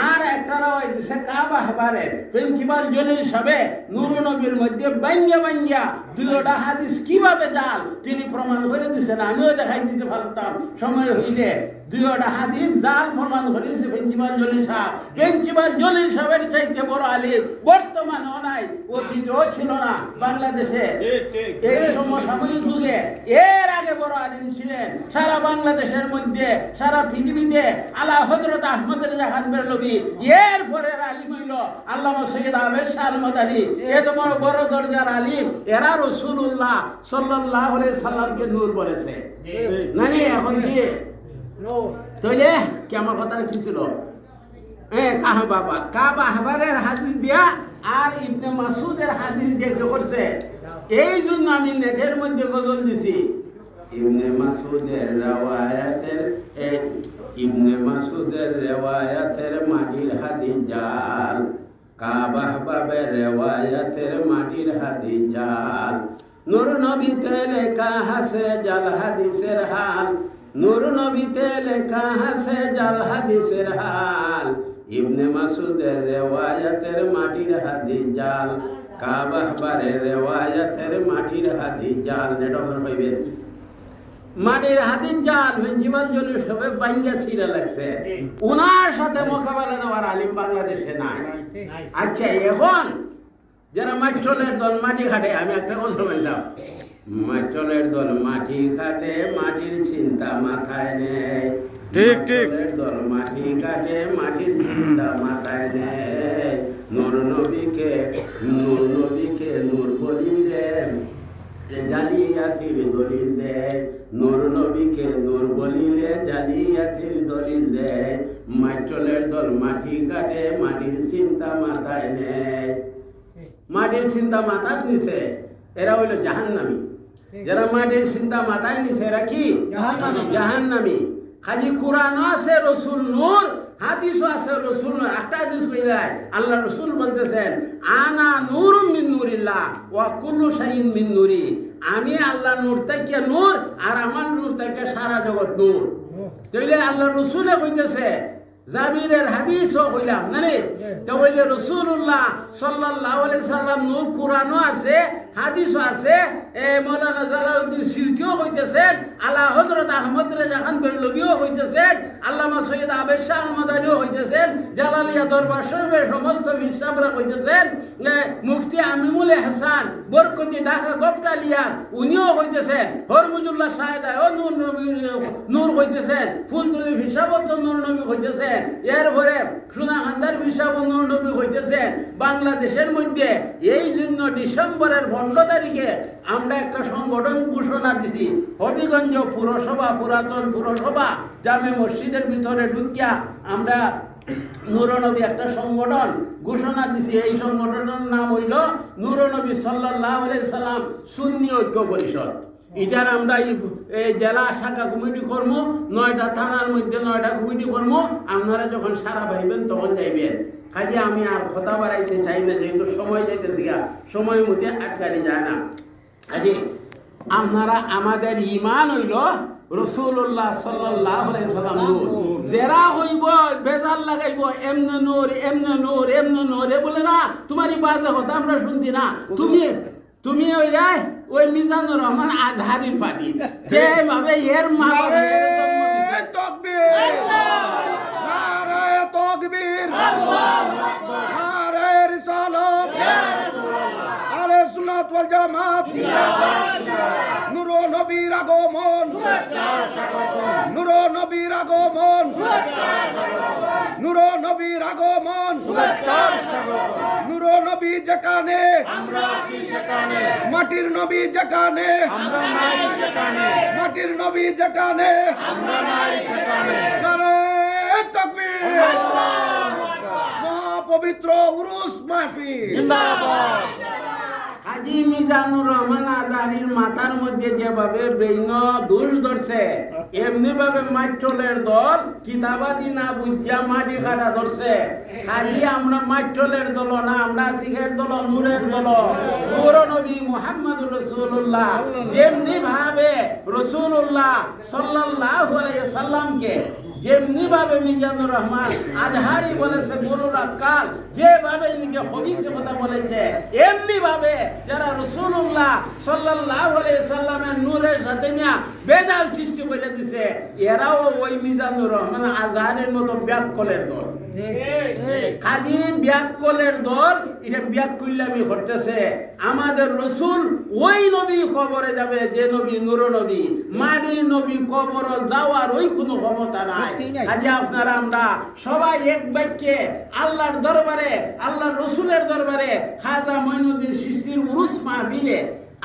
আর একটা রাওয়ায়াত দিছে কাবা হাবারের। প্রিন্সিপাল জলিল সাহেব নূর নবীর মধ্যে বাঙ্গা দুইটা হাদিস কিভাবে জাল তিনি প্রমাণ করে দিচ্ছেন, আমিও দেখাই দিতে পারতাম সময় হইলে। দুইটা হাদিস জাল প্রমাণ করে দিয়েছে প্রিন্সিপাল জলিল সাহেব। প্রিন্সিপাল জলিল সাহেবের চাইতে বড় আলিম বর্তমানেও নাই, অতীতেও ছিল না বাংলাদেশে। এই সমসাময়িক যুগে এর আগে বড় আলিম ছিলেন সারা বাংলাদেশের মধ্যে, সারা পৃথিবীতে আলা হযরত আহমদ রেজা খান বেরলভী। এর পরের আলিম হইল আল্লামা সৈয়দ আহমেদ শাহ মাদানী। এত বড় দরজার আলিম, এরা রাসূলুল্লাহ সাল্লাল্লাহু আলাইহি সাল্লামকে নূর বলেছে নানি। এখন কি তাইলে কি আমার কথাটা কি ছিল? কাবা হাবারের হাদিস দিয়া আর ইবনে মাসুদের হাদিস দিয়ে করছে। এই জন্য আমি নেটের মধ্যে গজল দিছি, ইবনে মাসুদের রেওয়ায়াতের মাটির হাদিস জাল, কাবা হাবারের রেওয়ায়াতের মাটির হাদিস জাল। নূর নবীতে লেখা আছে জাল হাদিসের হাল, নূর নবীতে লেখা আছে জাল হাদিসের হাল। ইবনে মাসুদের রেওয়ায়াতের মাটির হাদিস জাল, কাবা হাবারের রেওয়ায়াতের মাটির হাদিস জাল। নেটওয়ার্ক পাইবে মাটির হাদিস জাল। প্রিন্সিপাল জলিল সবে বাঙ্গা সিরা লাগছে, উনার সাথে মোকাবেলা দেওয়ার আলিম বাংলাদেশে নাই। আচ্ছা, এখন যারা মাট্টলের দল মাটি খাটে, আমি একটা কথা বললাম, মাট্টলের দল মাটি কাটে, মাটির চিন্তা মাথায় নেই। ঠিক দল মাটি কাটে, মাটির চিন্তা মাথায় নেই। নূর নবীকে নূর বলিলে জালিয়াতির দলিল দেয়, নূর নবীকে নূর বলিলে জালিয়াতির দলিল দেয়। মাট্টলের দল মাটি কাটে, মাটির চিন্তা মাথায় নেয়। মাটির চিন্তা মাথায় নিছে এরা হইল জাহান্নামী। যারা মাটির চিন্তা মাথায় নিছে এরা কি? জাহান্নামী। খালি কোরআন আছে রসুল নূর, হাদিসও আছে রসুল নূর। একটা হাদিস কইলাই আল্লাহ রসুল বলতেছেন, আনা নূরুম মিন নূরিল্লাহ ওয়া কুল্লু শাইইন মিন নূরি। আমি আল্লাহ নূর থেকে নূর, আর আমার নূর থেকে সারা জগৎ নূর। তাইলে আল্লাহ রসুলে কইতেছে, জাবিরের হাদিসও কইলাম নানি, তো কইলে রাসূলুল্লাহ সাল্লাল্লাহু আলাইহি সাল্লাম নূর, কোরআনও আছে, হাদিসও আছে। মাওলানা জালালউদ্দিন সিলকিও কইতেছেন, আলা হযরত আহমদ রেজা খান বেরলভীও কইতেছেন, আল্লামা সৈয়দ আহমেদ শাহ মাদানীও কইতেছেন, জালালিয়া দরবার শরীফের সমস্ত বিশাবরা কইতেছেন, মুফতি আমিনুল ইহসান বরকতি ঢাকা গপটালিয়া উনিও কইতেছেন, হরমুজুল্লাহ সাহেদায় ও নূর কইতেছেন, ফুলতুলি ফিসাবত নূর নবী কইতেছেন, এরপরে সোনাখান্দার হিসাব নূর নবী হইতেছেন। বাংলাদেশের মধ্যে এই জন্য ডিসেম্বরের 15 তারিখে আমরা একটা সংগঠন ঘোষণা দিছি, হবিগঞ্জ পুরসভা, পুরাতন পুরসভা জামে মসজিদের ভিতরে ঢুকিয়া আমরা নূরনবী একটা সংগঠন ঘোষণা দিছে, এই সংগঠনের নাম হইল নূরনবী সাল্লাল্লাহু আলাইহি সাল্লাম সুন্নি ঐক্য পরিষদ। এটার আমরা এই জেলা শাখা কমিটি করব, 9টা থানার মধ্যে 9টা কমিটি করব। আপনারা যখন সারা পাইবেন তখন যাইবেন। কাজে আমি আর কথা বাড়াইতে চাই না, যেহেতু সময় যাইতেছে, সময় মতে আটকানি যায় না। কাজে আপনারা, আমাদের ইমান হইল রাসূলুল্লাহ সাল্লাল্লাহু আলাইহি সাল্লাম নূর। যারা হইব বেজাল লাগাইব এমনে নূর এমনে নূর এমনে নূর, এ বলে না তোমারই বাজে কথা আমরা শুনছি না। তুমি ওই মিজানুর রহমান আজহারির পার্টি যেভাবে এর মা তাকবীর, নারায়ে তাকবীর, নারায়ে রিসালাত, আহলে সুন্নাত ওয়াল জামাত, নূর নবীর আগমন, নূর নবীর আগমন, নূর নবীর আগমন, নূর নবী যেখানে আমরা আছি সেখানে, মাটির নবী যেখানে আমরা নাই সেখানে, মাটির নবী যেখানে আমরা নাই সেখানে, নারায়ে তাকবীর, মহাপবিত্র উরুস মাহফিল জিন্দাবাদ। হাজী মিজানুর রহমান আজহারির মাথার মধ্যে যেভাবে বেইন দোষ ধরছে, এমনি ভাবে মাইটলের দল কিতাবাদি না বুঝা মাটি কাটা ধরছে। খালি আমরা মাইটলের দল না, আমরা শিখের দল, নূরের দল। নূর নবী মুহাম্মদুর রাসূলুল্লাহ যেমনি ভাবে রাসূলুল্লাহ সাল্লাল্লাহু আলাইহি সাল্লামকে, যেমনি ভাবে মিজানুর রহমান আজহারি বলেছে গুরুর আকাল, যেভাবে নিজে হদিসের কথা বলেছে, এমনি ভাবে যারা রাসূলুল্লাহ সাল্লাল্লাহু আলাইহি সাল্লামের নূরের সাথে নিয়ে বেজাল সৃষ্টি করে দিছে, এরাও ওই মিজানুর রহমান আজহারির মতো ব্যাককলের দল। কাজী ব্যাককলের দল, এটা ব্যাককুল্লামি করতেছে। আমাদের রাসূল ওই নবী কবরে যাবে যে নবী নূর নবী, মাটির নবী কবর যাওয়ার ওই কোনো ক্ষমতা নাই। কাজে আপনারা আমরা সবাই এক বাক্যে আল্লাহর দরবারে, আল্লাহর রাসূলের দরবারে খাজা মঈনুদ্দিন চিশতির উরুস মাহফিলে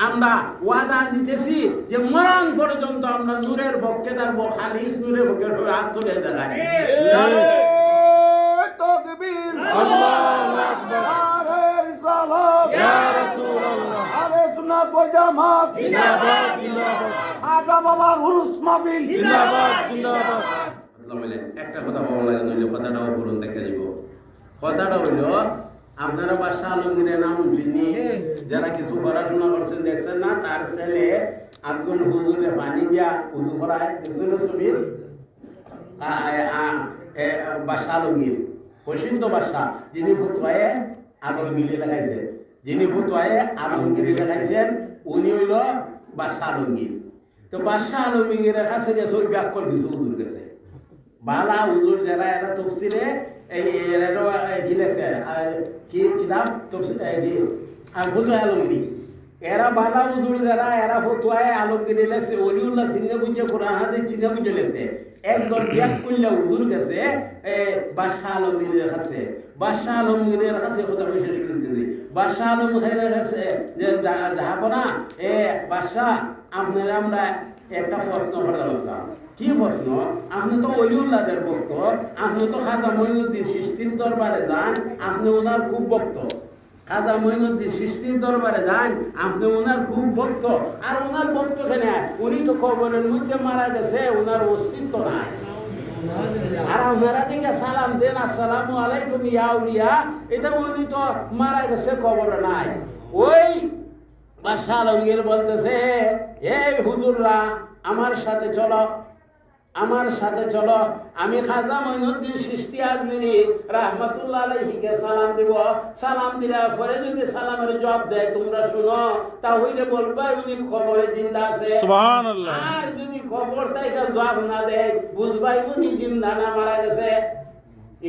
আমরা ওয়াদা দিতেছি যে মরণ পর্যন্ত আমরা নূরের পক্ষে থাকবো, খালিস নূরের পক্ষে হাত তুলে দেখাই। তাকবীর, আল্লাহু আকবার, নারায়ে রিসালাত, ইয়া রাসূলুল্লাহ, আহলে সুন্নাত ওয়াল জামাত জিন্দাবাদ জিন্দাবাদ, খাজা বাবার উরুস মাহফিল জিন্দাবাদ জিন্দাবাদ। একটা কথা ভালো লাগে, নইলে কথাটাও বলুন দেখে দিব। কথাটা হইল, আপনারা বাদশাহ আলমগীরের নাম শুনি, যারা কিছু পড়াশোনা করছেন দেখছেন না, তার ছেলে একজন হুজুরে পানি দিয়া উজু করায়, দেখছেন ছবি? বাদশাহ আলমগীর প্রসিদ্ধ বাদশাহ, যিনি ফুতওয়ায়ে আলমগীর লেখাইছেন, যিনি ফুতওয়ায়ে আলমগীর লেখাইছেন, উনি হইল বাদশাহ আলমগীর। তো বাদশাহ আলমগীরের কাছে গেছে ওই ব্যাককল কিছু হুজুর গেছে, বালা হুজুর যারা, এরা তফসিরে কি লেখছে, কি কিতাব তফসির ফুতওয়ায়ে আলমগীর, এরা বালা হুজুর যারা, এরা ফুতওয়ায়ে আলমগীর লেখছে, ওলিউল্লাহ সিংহে বুঝে কোরআন হাদিস চিনে বুঝে লেখছে। একদম ব্যাক করলে হুজুর গেছে বাদশাহ আলমগীরের কাছে, বাদশাহ আলমগীরের কাছে কথা বিশেষ করতেছি, বাদশাহ আলমগীরের কাছে যে যাবো না, বাদশাহ আপনারা আমরা একটা প্রশ্ন করার অবস্থা। কি প্রশ্ন? আপনি তো ওলিউল্লাহদের ভক্ত, আপনি তো খাজা মঈনুদ্দিন চিশতির দরবারে যান, আপনি ওনার খুব ভক্ত। খাজা মঈনুদ্দিন চিশতির দরবারে যান, আপনি ওনার খুব ভক্ত। আর ওনার ভক্ত কেন? উনি তো কবরের মধ্যে মারা গেছে, ওনার অস্তিত্ব নাই। আর আপনারা দিকে সালাম দেন, আসসালামু আলাইকুম ইয়া আউলিয়া, এটা উনি তো মারা গেছে, কবরে নাই। ওই বাদশাহ আলমগীর বলতেছে, এই হুজুররা আমার সাথে চলো, আমার সাথে চলো, আমি খাজা মঈনুদ্দিন চিশতি আজমিরি রাহমাতুল্লাহ আলাইহিকে সালাম দিব। সালাম দিলে পরে যদি সালামের জবাব দেয় তোমরা শুনো, তাহলে বলবা উনি কবরে জিন্দা আছে, সুবহানাল্লাহ। আর যদি কবর থেকে জবাব না দেয়, বুঝবাই উনি জিন্দা না, মারা গেছে।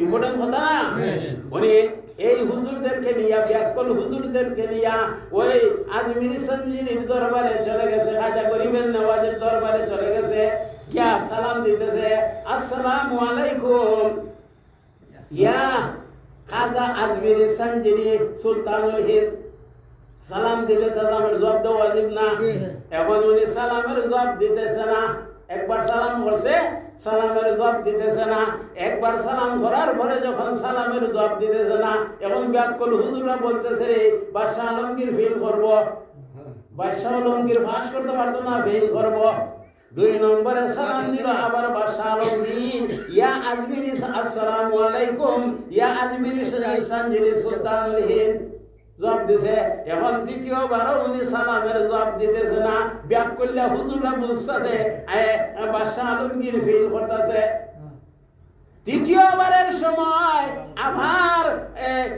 ইম্পর্টেন্ট কথা না? উনি এই হুজুরদেরকে নিয়ে, ব্যাককল হুজুরদেরকে নিয়ে ওই আজমিরি সঞ্জিরির দরবারে চলে গেছে, খাজা গরিবের নওয়াজের দরবারে চলে গেছে, क्या सलाम देते थे, अस्सलामु अलैकुम या खाजा आजमिरी सঞ্জিরি সুলতানুল হিন্দ। সালাম দিলে সালামের জবাব দেওয়া ওয়াজিব না? এখন উনি সালামের জবাব দিতেছে না। একবার সালাম করছে, সালামের জবাব দিতেছে না। একবার সালাম করার পরে যখন সালামের জবাব দিতেছে না, এখন ব্যাকল হুজুররা বলতেছে রে বাদশাহ আলমগীর ফেল করব, বাদশাহ আলমগীর ফাঁস করতে পারতো না, ফেল করব। 2 নম্বরে সালাম দিল আবার বাদশাহ আলমগীর, ইয়া আজমিরি আসসালামু আলাইকুম, ইয়া আজমিরি সঞ্জিরি সুলতানুল হিন্দ, জবাব দিছে। এখন দ্বিতীয়বারও উনি সালামের জবাব দিতেছে না। ব্যাক করলে হুজুররা বুঝতেছে বাদশাহ আলমগীর ফেল করতেছে। তৃতীয়বারের সময় আবার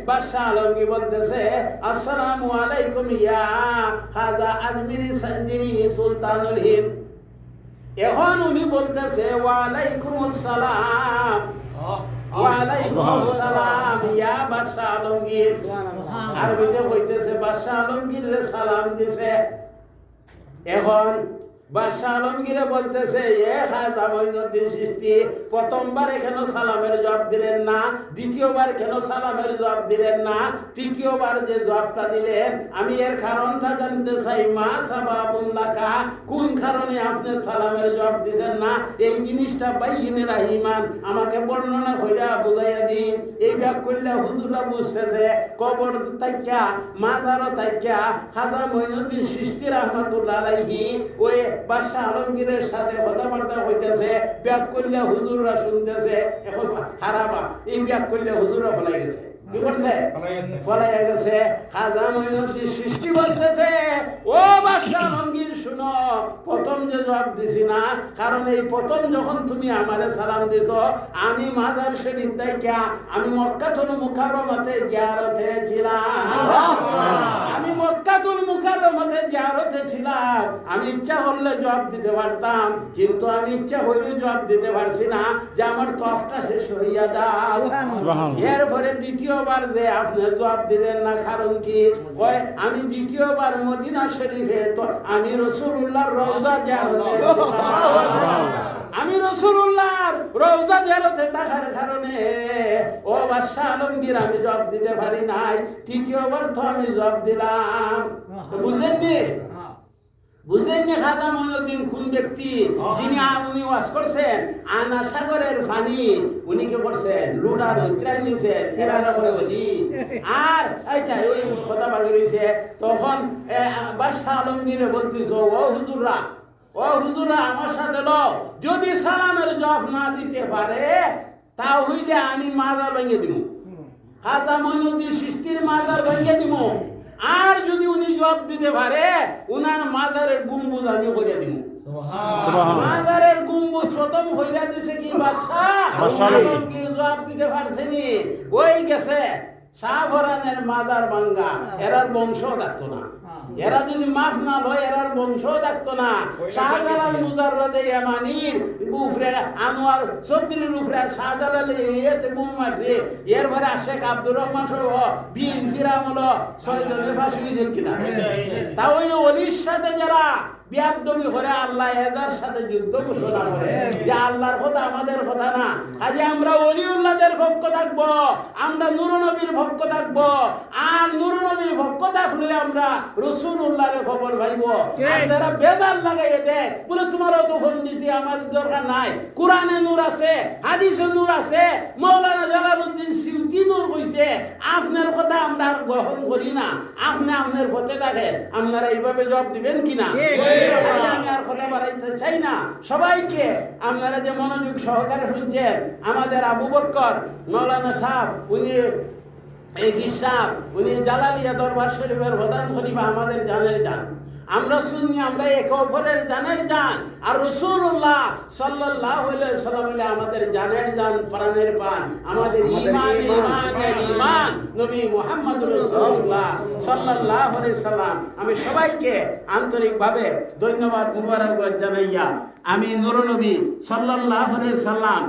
বাদশাহ আলমগীর বলতেছে আসসালামু আলাইকুম ইয়া খাজা আজমিরি সঞ্জিরি সুলতানুল হিন্দ। এখন উনি বলতেছে ওয়ালাইকুম আসসালাম, ওয়ালাইকুম আসসালাম ইয়া বাদশাহ আলমগীর। আরবিতে কইতেছে বাদশাহ আলমগীর রে সালাম দিছে। এখন বাদশাহ আলমগীরে বলতেছে এ খাজা মঈনুদ্দিন চিশতি, প্রথমবার কেন সালামের জবাব দিলেন না, দ্বিতীয়বার কেন সালামের জবাব দিলেন না, তৃতীয়বার যে জবাবটা দিলেন আমি এর কারণটা জানতে চাই। মা সাবাবুন লাকা, কোন কারণে আপনি সালামের জবাব দিবেন না, এই জিনিসটা বাইয়িনে রাহিমান, আমাকে বর্ণনা কইরা বুঝাইয়া দিন। এই ব্যাগ করলে হুজুররা বুঝতেছে কবর তাইকা মাজার তাইকা খাজা মঈনুদ্দিন চিশতি রাহমাতুল্লাহ আলাইহি ওই বাদশাহ আলমগীরের সাথে কথাবার্তা হইতেছে, ব্যাগ করলে হুজুররা শুনতেছে। এখন হারাবা এই ব্যাগ করলে হুজুররা ফলাই গেছে, কি করছে ফলাই গেছে। খাজা মঈনুদ্দিন চিশতি বলতেছে ও বাদশাহ আলমগীর শুনো, প্রথম যে জবাব দিছি না, কারণ এই প্রথম যখন তুমি আমারে সালাম দিছো আমি মাজার শরীফ থেকে আমি মক্কাতুল মুকাররমাতে জিয়ারতে ছিলাম, আমি মক্কাতুল মুকাররমাতে জিয়ারতে ছিলাম। আমি ইচ্ছা করলে জবাব দিতে পারতাম, কিন্তু আমি ইচ্ছা হইলে জবাব দিতে পারছি না যে আমার তফটা শেষ হইয়া দাও। এরপরে দ্বিতীয়বার যে আপনি জবাব দিলেন না, কারণ কি? কয় আমি দ্বিতীয়বার মদিনা শরীফে তো আমি রাসূলুল্লাহর রওজা জিয়ারতে আমি রাসূলুল্লাহর রওজা জিয়ারতে থাকার কারণে ও বাদশাহ আলমগীর আমি জবাব দিতে পারি নাই, তৃতীয়বার তো আমি জবাব দিলাম। বুঝলেননি? বুঝলেননি খাজা মঈনুদ্দিন কোন ব্যক্তি? যিনি উনি ওয়াজ করছেন আনা সাগরের পানি, উনি কি করছেন লুডার উত্তরাই নিছেন এরারা করে বলি। আর আচ্ছা ওই কথা বাকি রয়েছে, তখন বাদশাহ আলমগীরে বলতেছ ও হুজুররা, ও হুজুররা আমার সাথে লও, যদি সালামের জবাব না দিতে পারে তা হইলে আমি মাজার ভেঙে দিব, খাজা মঈনুদ্দিন চিশতির মাজার ভেঙে দিব। আর যদি উনি জবাব দিতে পারে উনার মাজারের গম্বুজ আমি কইরা দিব। মাজারের গম্বুজ প্রথম কইরা দিছে কি বাদশাহ আলমগীর জবাব দিতে পারছেনি, ওই গেছে শাহফরানের মাজার ভাঙ্গা, এরার বংশ থাকতো না। এরা যদি মাফ না লয় এরার বংশ থাকতো না। শাহজালাল মুজাররদে ইয়ামানির উপরে আনোয়ার চৌধুরীর উপরে শাহজালাল এতে বোম মারছে, এরপরে শেখ আব্দুর রহমান সহ বিএনপির আমলে 6 জনের ফাঁসি হয়েছিল কিনা? তা হইল ওলির সাথে যারা বিয়াদবি করে আল্লাহ এদের সাথে যুদ্ধ ঘোষণা করে, যে আল্লাহর কথা আমাদের কথা না। আজ আমরা ওলিউল্লাহদের পক্ষ থাকবো, আমরা নূর নবীর পক্ষ থাকবো, আর নূর নবীর পক্ষ থাকলে আমরা রাসূলুল্লাহর খবর পাইব। যারা বেজার লাগাইয়ে দেয় বলে তোমার অত পণ্ডিতি আমাদের দরকার নাই, কোরআনে নূর আছে, হাদিসে নূর আছে, মাওলানা জালালউদ্দিন সিউতি নূর কইছে, আপনার কথা আমরা গ্রহণ করি না, আপনি আপনার পথে থাকেন। আপনারা এইভাবে জবাব দিবেন কিনা? আমি আর কথা বাড়াইতে চাই না। সবাইকে আপনারা যে মনোযোগ সহকারে শুনছেন, আমাদের আবু বকর মাওলানা সাহেব উনি এই পীর সাহেব উনি জালালিয়া দরবার শরীফের প্রধান খলিফা, আমাদের জানের জান। আমরা সুন্নি, আমরা একে অপরের জানের জান। আর রাসূলুল্লাহ সাল্লাল্লাহু আলাইহি ওয়াসাল্লাম হলো আমাদের জানের জান, প্রাণের প্রাণ, আমাদের ঈমানের ঈমান নবী মুহাম্মদ রাসূলুল্লাহ সাল্লাল্লাহু আলাইহি ওয়াসাল্লাম। আমি সবাইকে আন্তরিকভাবে ধন্যবাদ মুবারকবাদ জানাইয়া আমি নূর নবী সাল্লাল্লাহু আলাইহি ওয়াসাল্লাম